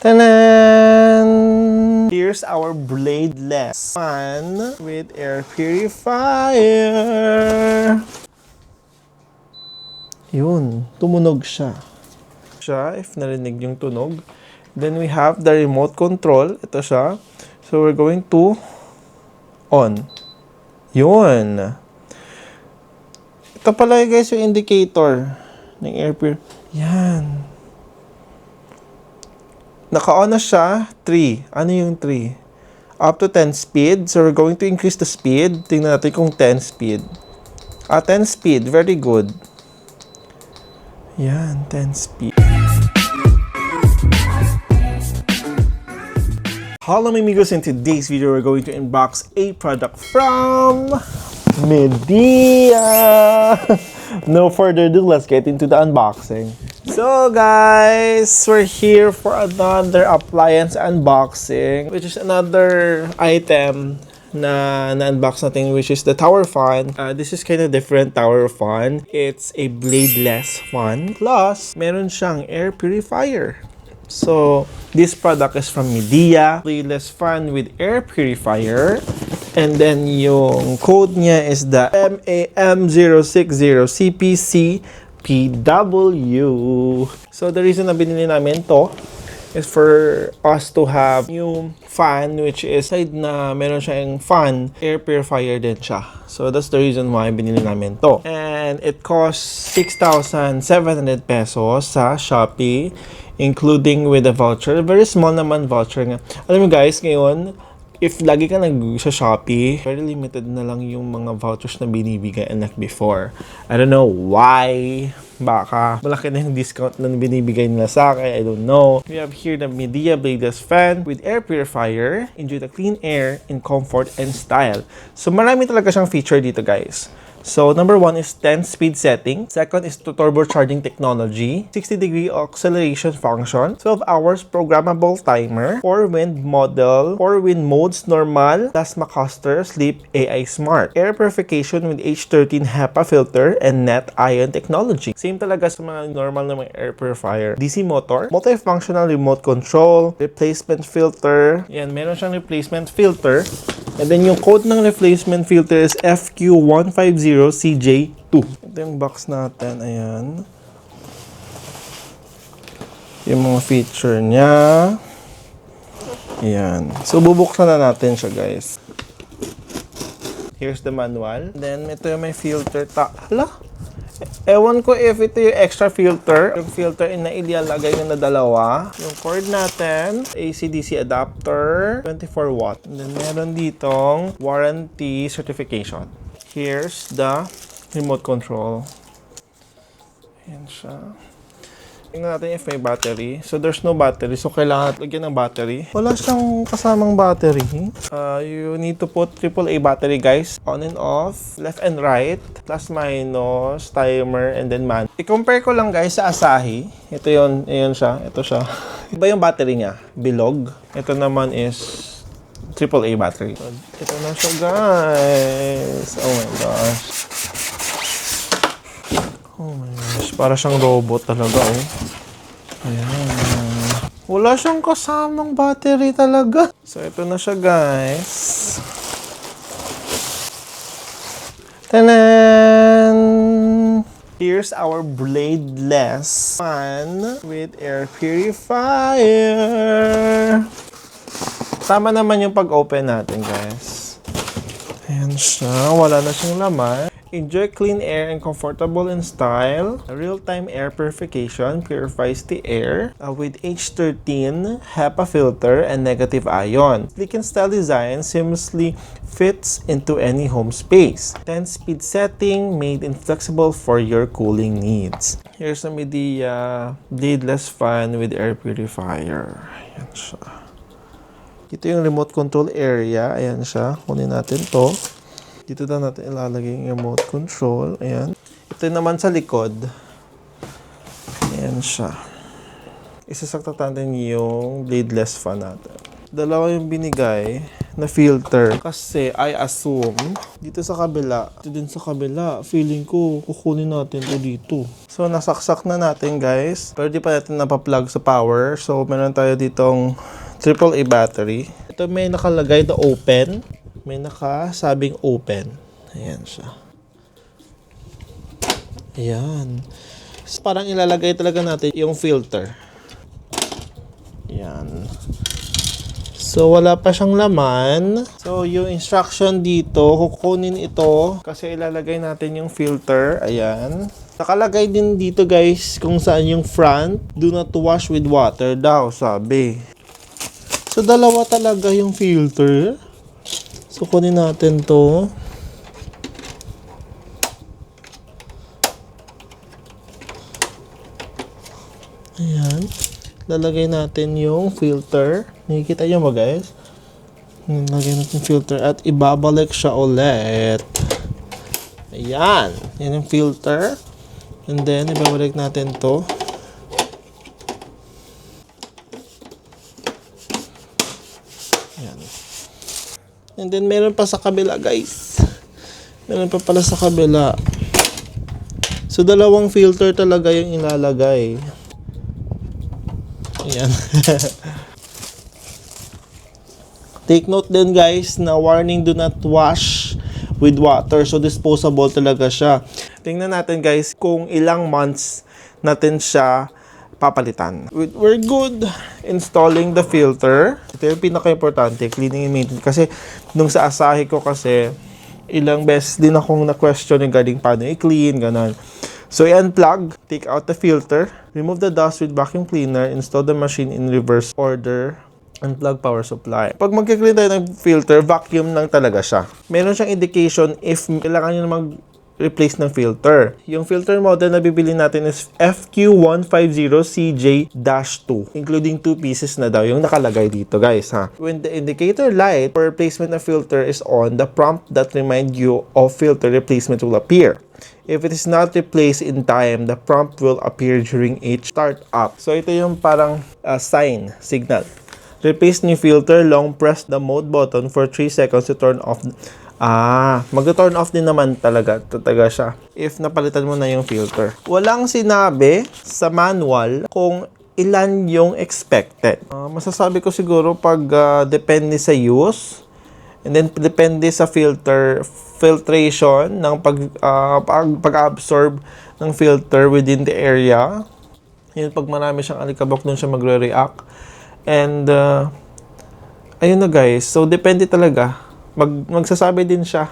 Tanan! Here's our bladeless fan with air purifier. Yun, tumunog siya. If narinig yung tunog. Then we have the remote control. Ito siya. So we're going to on. Yun. Ito pala guys yung indicator ng air purifier. Yan. Naka-on na siya, 3. Ano yung 3? Up to 10 speed. So, we're going to increase the speed. Tingnan natin kung 10 speed. 10 speed. Very good. Yan, 10 speed. Hello, my amigos. In today's video, we're going to unbox a product from Midea. No further ado, let's get into the unboxing. So guys, we're here for another appliance unboxing, which is another item na unbox natin, which is the tower fan. This is kind of different tower fan. It's a bladeless fan. Plus, meron siyang air purifier. So, this product is from Midea. Bladeless fan with air purifier. And then, yung code niya is the MAM060CPC-PW. So, the reason na binili namin to is for us to have yung fan, which is side na meron siyang fan, air purifier din siya. So, that's the reason why binili namin to. And it costs 6,700 pesos sa Shopee, including with a voucher. Very small naman voucher nga. Alam mo guys, ngayon, if lagi ka sa Shopee, very limited na lang yung mga vouchers na binibigay unlike before. I don't know why. Baka malaki na yung discount na binibigay nila sa akin. I don't know. We have here the Midea bladeless fan with air purifier. Enjoy the clean air in comfort and style. So marami talaga siyang feature dito guys. So, number 1 is 10-speed setting. Second is to turbocharging technology. 60-degree acceleration function. 12 hours programmable timer. 4-wind model. 4-wind modes, normal, plasma cluster, sleep, AI smart. Air purification with H13 HEPA filter and net ion technology. Same talaga sa mga normal na mga air purifier. DC motor. Multifunctional remote control. Replacement filter. Yan, meron siyang replacement filter. And then yung code ng replacement filter is FQ150CJ2. Ito yung box natin. Ayan. Yung mga feature niya. Ayan. So, bubuksan na natin siya, guys. Here's the manual. Then, ito yung may filter. Hala? Ewan ko if ito yung extra filter. Yung filter na ilalagay na dalawa. Yung cord natin, AC-DC adapter, 24 watt. And then meron ditong warranty certification. Here's the remote control. Ayan siya. Tingnan natin if may battery. So, there's no battery. So, kailangan lagyan ng battery. Wala siyang kasamang battery. You need to put AAA battery, guys. On and off. Left and right. Plus, minus, timer, and then man. I-compare ko lang, guys, sa Asahi. Ito yun. Ayan siya. Ito siya. Iba yung battery niya. Bilog. Ito naman is AAA battery. So, ito na siya, guys. Oh my gosh. Oh my gosh, para siyang robot talaga, oh. Ayan. Wala siyang kasamang battery talaga. So, ito na siya, guys. Tanan! Here's our bladeless fan with air purifier. Tama naman yung pag-open natin, guys. Ayan siya. Wala na siyang laman. Enjoy clean air and comfortable in style. Real-time air purification purifies the air with H13 HEPA filter and negative ion. Sleek and style design seamlessly fits into any home space. 10-speed setting made inflexible for your cooling needs. Here's a Midea bladeless fan with air purifier. Ayan siya. Ito yung remote control area. Ayan siya. Kunin natin to. Dito na natin ilalagay yung remote control. Ayan. Ito naman sa likod. Ayan siya. Isasakta natin yung bladeless fan natin. Dalawa yung binigay. na filter. Kasi I assume dito sa kabila, ito din sa kabila, feeling ko kukunin natin to dito. So nasaksak na natin guys. Pero di pa natin napaplug sa power. So meron tayo ditong AAA battery. Ito may nakalagay na open. May nakasabing open. Ayan siya. Ayan. So, parang ilalagay talaga natin yung filter. Ayan. So, wala pa siyang laman. So, yung instruction dito, kukunin ito kasi ilalagay natin yung filter. Ayan. Nakalagay din dito guys kung saan yung front. Do not wash with water daw, sabi. So, dalawa talaga yung filter. So, kunin natin to. Ayan. Lalagay natin yung filter. Nakikita nyo ba guys? Lalagay natin yung filter at ibabalik siya ulit. Ayan. Yan yung filter. And then, ibabalik natin to. Ayan. And then, meron pa sa kabila guys. Meron pa pala sa kabila. So, dalawang filter talaga yung ilalagay. Ayan. Take note din guys na warning, do not wash with water. So disposable talaga siya. Tingnan natin guys kung ilang months natin siya papalitan. We're good installing the filter. Ito yung pinaka-importante, cleaning and maintenance. Kasi nung sa Asahi ko kasi ilang beses din akong na-question regarding paano i-clean, ganun. So, i-unplug, take out the filter, remove the dust with vacuum cleaner, install the machine in reverse order, unplug power supply. Pag mag-clean tayo ng filter, vacuum lang talaga siya. Meron siyang indication if kailangan nyo na mag-replace ng filter. Yung filter model na bibili natin is FQ150CJ-2, including 2 pieces na daw yung nakalagay dito guys ha. When the indicator light for replacement of filter is on, the prompt that remind you of filter replacement will appear. If it is not replaced in time, the prompt will appear during each startup. So, ito yung parang signal. Replace new filter, long press the mode button for 3 seconds to turn off. Mag-turn off din naman talaga siya if napalitan mo na yung filter. Walang sinabi sa manual kung ilan yung expected. Masasabi ko siguro pag depende sa use, and then depende sa filtration ng pag-absorb ng filter within the area. Yun, pag marami siyang alikabok, dun siya magre-react. And ayun na guys. So depende talaga. Magsasabi din siya.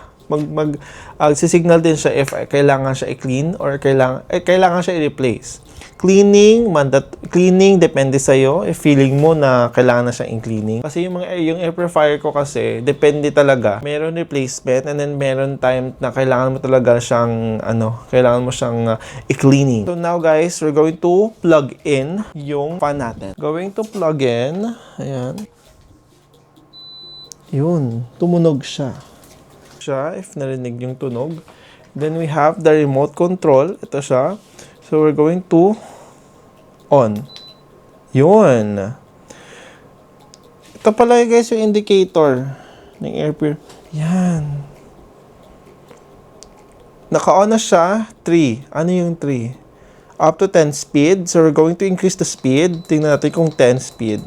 Sisignal din siya if kailangan siya i-clean or kailangan siya i-replace. Cleaning depende sa iyo if feeling mo na kailangan na siyang i-cleaning. Kasi yung air purifier ko kasi depende talaga. Meron replacement and then meron time na kailangan mo talaga siyang i-cleaning. So now guys, we're going to plug in yung fan natin. Going to plug in. Ayan. Yun, tumunog siya. If narinig yung tunog. Then we have the remote control. Ito siya. So, we're going to on. Yun. Ito pala guys yung indicator ng air purifier. Yan. Naka-on na siya. 3. Ano yung 3? Up to 10 speed. So, we're going to increase the speed. Tingnan natin kung 10 speed.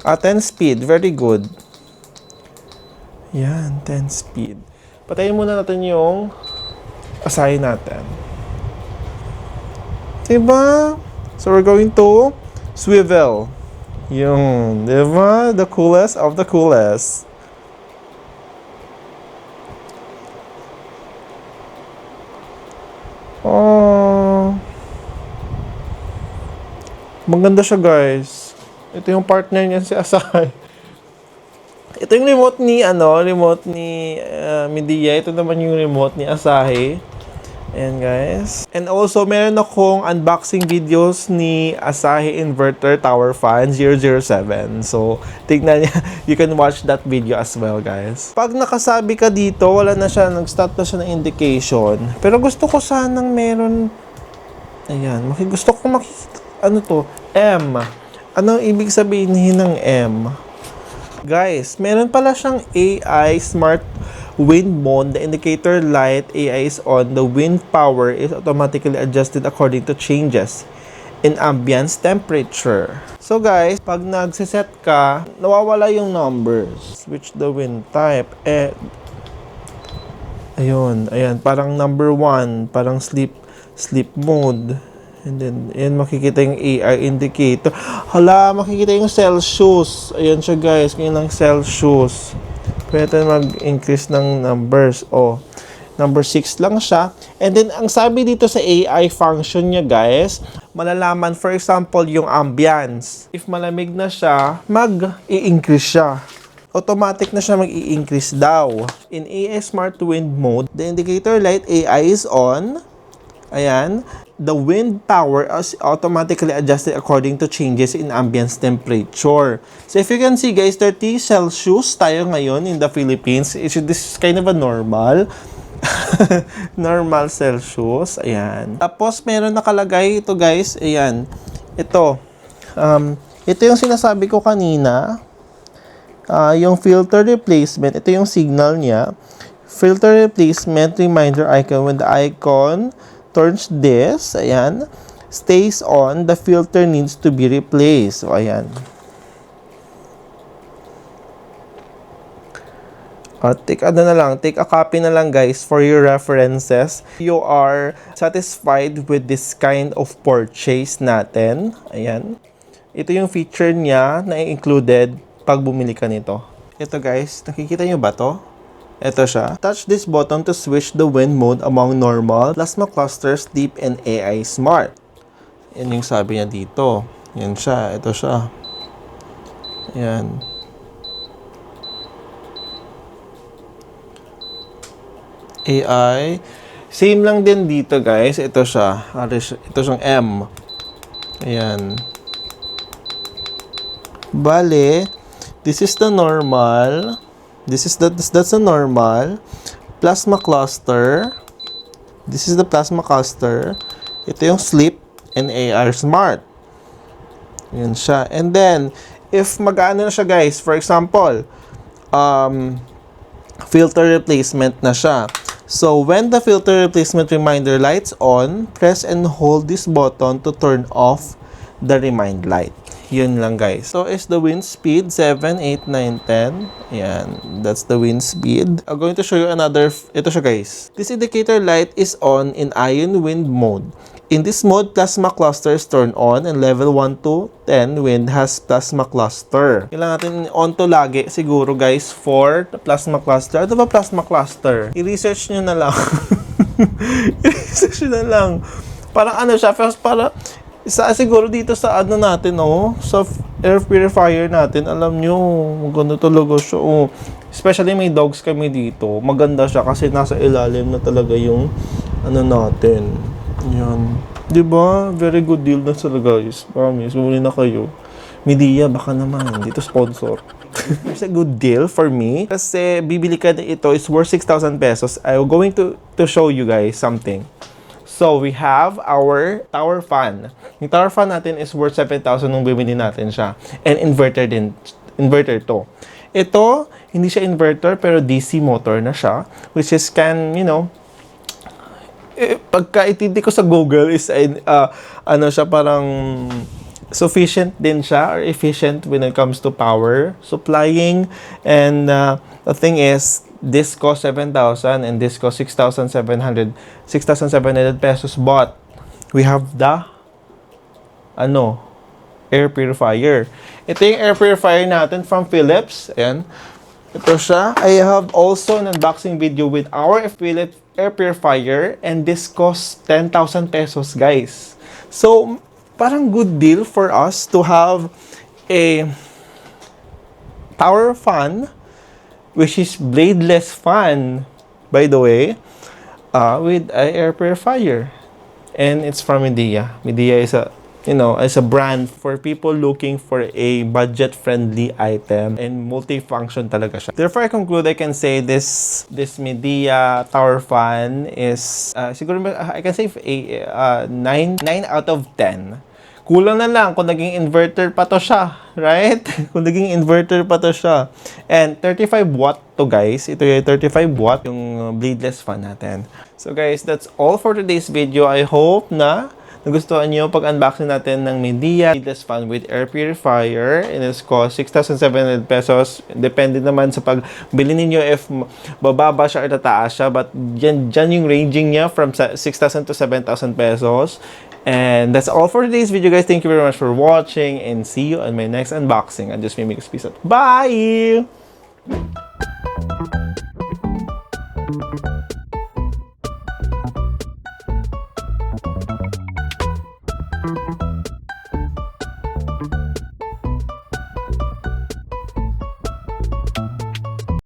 10 speed. Very good. Yan. 10 speed. Patayin muna natin yung Asahi natin. Diba? So, we're going to swivel. Yung, diba? The coolest of the coolest. Oh. Maganda siya, guys. Ito yung partner niya si Asahi. Ito yung remote ni Midea. Ito naman yung remote ni Asahi. Ayan guys. And also, meron akong unboxing videos ni Asahi Inverter Tower Fan 007. So, tignan niya. You can watch that video as well, guys. Pag nakasabi ka dito, wala na siya. Nag-stop na siya ng indication. Pero gusto ko sanang meron. Ayan. Gusto ko makikita. Ano to? M. Ano ibig sabihin ng M? Guys, meron pala siyang AI smart wind mode. The indicator light AI is on. The wind power is automatically adjusted according to changes in ambience temperature. So guys, pag nagsiset ka, nawawala yung numbers. Switch the wind type. Ayun, ayan, parang number 1, parang sleep mode. And then, ayan, makikita yung AI indicator. Hala, makikita yung Celsius. Ayan siya guys, ganyan ng Celsius. Pwede mag-increase ng numbers. Oh, number 6 lang siya. And then, ang sabi dito sa AI function niya guys, malalaman, for example, yung ambience. If malamig na siya, mag-i-increase siya. Automatic na siya mag-i-increase daw. In AI Smart Wind Mode, the indicator light AI is on. Ayan. The wind power is automatically adjusted according to changes in ambience temperature. So if you can see guys, 30 Celsius tayo ngayon in the Philippines. This is kind of a normal. Normal Celsius. Ayan. Tapos meron nakalagay ito guys. Ayan. Ito. Ito yung sinasabi ko kanina. Yung filter replacement, ito yung signal niya. Filter replacement reminder icon. When the icon turns this, ayan, stays on, the filter needs to be replaced. So, ayan. Take a copy na lang guys for your references. You are satisfied with this kind of purchase natin. Ayan. Ito yung feature niya na included pag bumili ka nito. Ito guys, nakikita nyo ba to? Ito siya. Touch this button to switch the wind mode among normal, plasma clusters, deep, and AI smart. Yan yung sabi niya dito. Yan siya. Ito siya. Yan. AI. Same lang din dito guys. Ito siya. Ito siyang M. Ayan. Bale, this is the normal. That's the normal plasma cluster. This is the plasma cluster. Ito yung sleep and AR smart. Yan siya. And then, if mag-ano na siya guys, for example, filter replacement na siya. So, when the filter replacement reminder light's on, press and hold this button to turn off the remind light. Yun lang guys. So is the wind speed 7, 8, 9, 10. Ayan. That's the wind speed. I'm going to show you another. Ito siya guys. This indicator light is on in ion wind mode. In this mode, plasma clusters turn on and level 1 to 10 wind has plasma cluster. Kailangan natin on to lagi siguro guys for the plasma cluster. Ito ba plasma cluster? I-research nyo na lang. I-research nyo na lang. Parang ano siya, para siguro dito sa ano natin, sa air purifier natin, alam nyo, maganda talaga siya, Especially may dogs kami dito. Maganda siya kasi nasa ilalim na talaga yung ano natin. Yan. Diba? Very good deal na sila guys. Promise, bumili na kayo. Midea, baka naman. Dito sponsor. It's a good deal for me. Kasi bibili ka na ito, it's worth 6,000 pesos. I'm going to show you guys something. So, we have our tower fan. Yung tower fan natin is worth 7,000 nung bibili natin siya. And inverter to. Ito, hindi siya inverter, pero DC motor na siya. Which is pagka itindi ko sa Google is, siya parang sufficient din siya or efficient when it comes to power supplying. And the thing is, this cost 7,000 and this cost 6,700 pesos, but we have the air purifier. Ito yung air purifier natin from Philips. Ayan. Ito siya. I have also an unboxing video with our Philips air purifier and this costs 10,000 pesos guys. So, parang good deal for us to have a tower fan, which is bladeless fan, by the way, with an air purifier. And it's from Midea. Midea is a brand for people looking for a budget-friendly item and multi-function talaga siya. Therefore, I conclude, I can say this Midea tower fan is, siguro, I can say 9 out of 10. Kulang na lang kung naging inverter pa to siya, right? Kung naging inverter pa to siya. And 35 watt to guys. Ito yung 35 watt yung bladeless fan natin. So guys, that's all for today's video. I hope na nagustuhan nyo pag-unboxing natin ng Midea bladeless fan with air purifier. And it's cost 6,700 pesos. Depende naman sa pagbili ninyo if bababa siya or tataas siya. But dyan yung ranging niya from 6,000 to 7,000 pesos. And that's all for today's video, guys. Thank you very much for watching and see you on my next unboxing. And just Mimix. Peace out. Bye!